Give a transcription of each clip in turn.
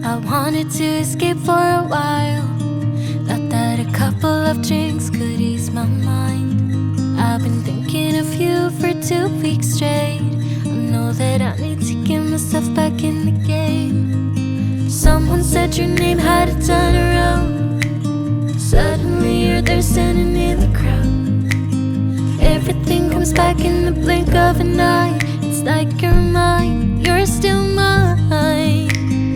I wanted to escape for a while. Thought that a couple of drinks could ease my mind. I've been thinking of you for 2 weeks straight. I know that I need to get myself back in the game. Someone said your name had a turn around. Suddenly you're there standing in the crowd. Everything comes back in the blink of an eye. It's like you're mine, you're still mine.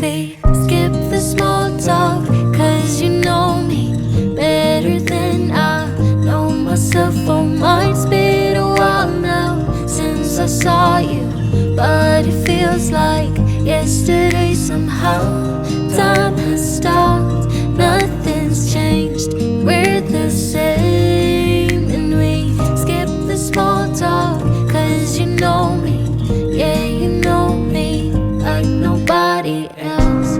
They skip the small talk, cause you know me better than I know myself. Oh, mine's been a while now since I saw you, but it feels like yesterday somehow. Time has stopped, nothing's changed, we're the same. And we skip the small talk, cause you know me, yeah, you know me like nobody else.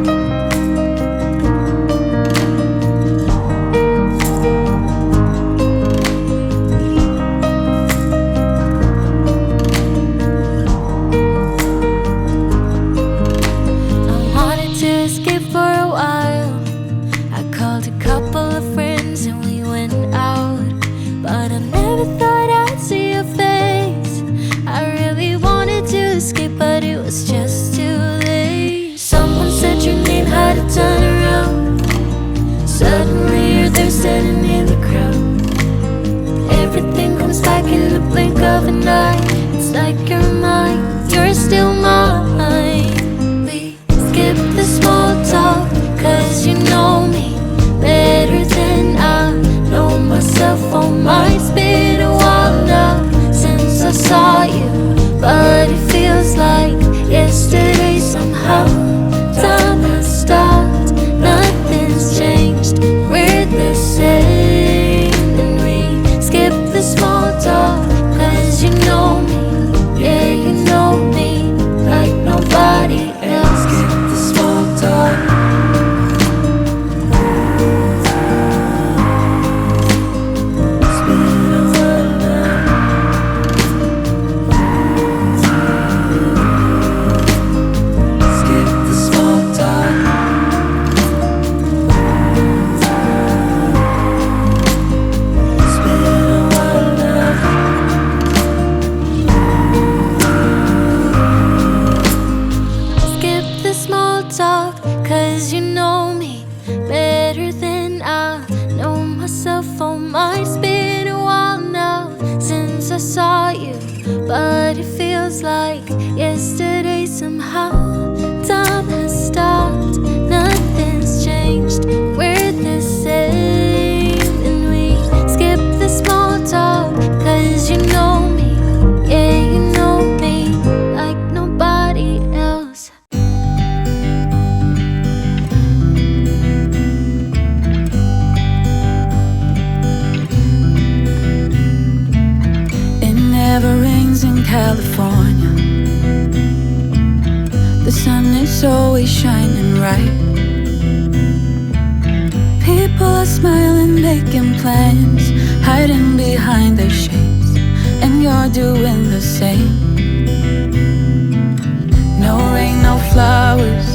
But it was just too late. Someone said your name had a turn around. Suddenly you're there standing in the crowd. Everything comes back in the blink of an eye. It's like you're mine, you're still mine. We skip the small talk, cause you know me better than I know myself. Oh, mine's been a while now since I saw you, but it feels like yesterday somehow. Time has stopped, nothing's changed, we're the same. And we skip the small talk, cause you know me, yeah, you know me like nobody else. Skip the small talk. Cause you know me better than I know myself. Oh, mine's been a while now since I saw you, but it feels like yesterday somehow. Time has stopped, nothing's changed, we're the same. And we skip the small talk, cause you know me, yeah, you know me like nobody else. Never rains in California. The sun is always shining bright. People are smiling, making plans, hiding behind their shades, and you're doing the same. No rain, no flowers,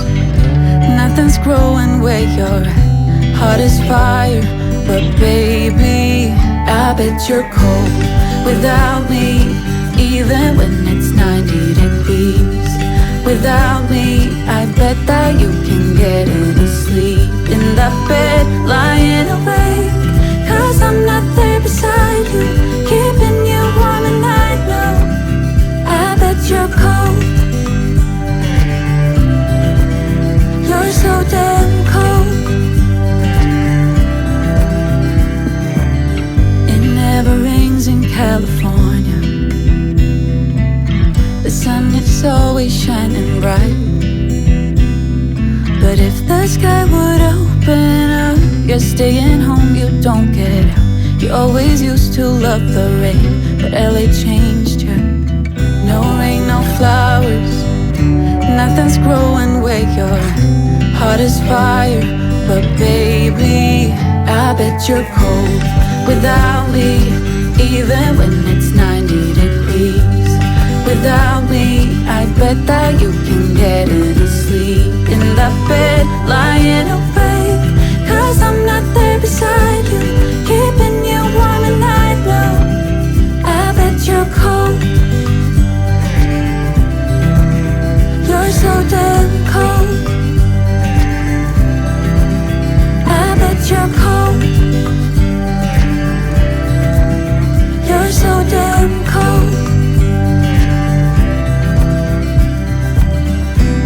nothing's growing where you're at. Heart is fire, but baby, I bet you're cold without me, even when it's 90 degrees. Without me, I bet that you can get any sleep in that bed, lying awake. Cause I'm not there beside you, keeping you warm and I know I bet you're cold. You're so damn cold. It never rains in California. The sun is always shining bright. But if the sky would open up, you're staying home, you don't get out. You always used to love the rain, but LA changed you. No rain, no flowers, nothing's growing where you're at. Heart is fire, but baby, I bet you're cold without me, even when it's 90 degrees. Without me, I bet that you can get any sleep in that bed, lying awake. 'Cause I'm not there beside you, keeping you warm at night now. I bet you're cold. You're so damn cold. I bet you're cold. You're so damn cold.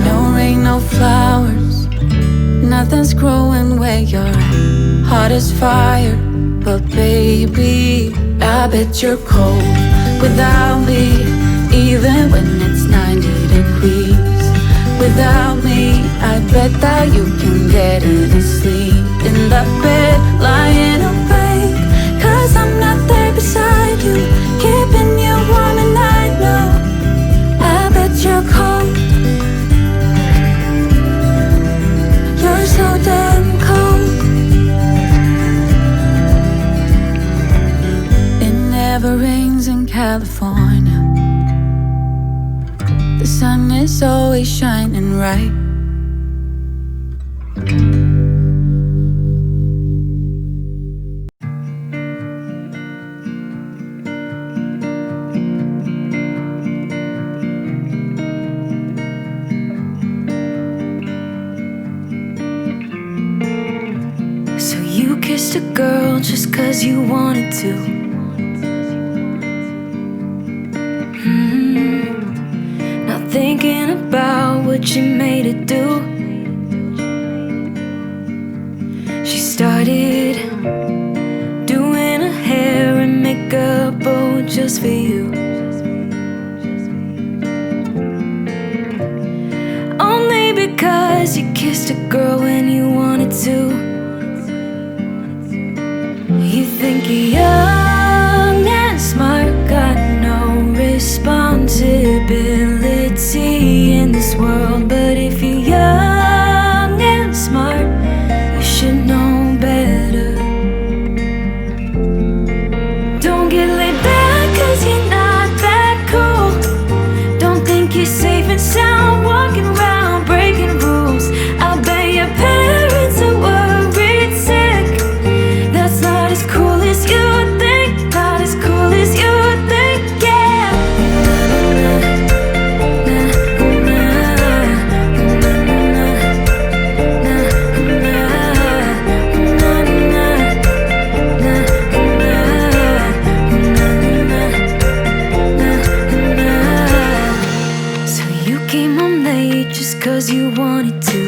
No rain, no flowers, nothing's growing where you're at. Heart is fire, but baby, I bet you're cold without me. Even when it's 90 degrees without me, I bet that you can get any sleep in that bed, lying awake. 'Cause I'm not there beside you, keeping you warm at night now. I bet you're cold. You're so damn cold. It never rains in California. The sun is always shining bright. So you kissed a girl just 'cause you wanted to. Thinking about what you made it do. She started doing her hair and makeup, oh, just for you. Only because you kissed a girl when you wanted to. You think you're young and smart, got no responsibility in this world. But if you're young and smart, you should know better. Don't get laid back 'cause you're not that cool. Don't think you're safe and sound walking around breaking rules. I'll bet your parents are worried sick. That's not as cool as you think. Not as cool as you think, yeah. So you came home late just 'cause you wanted to.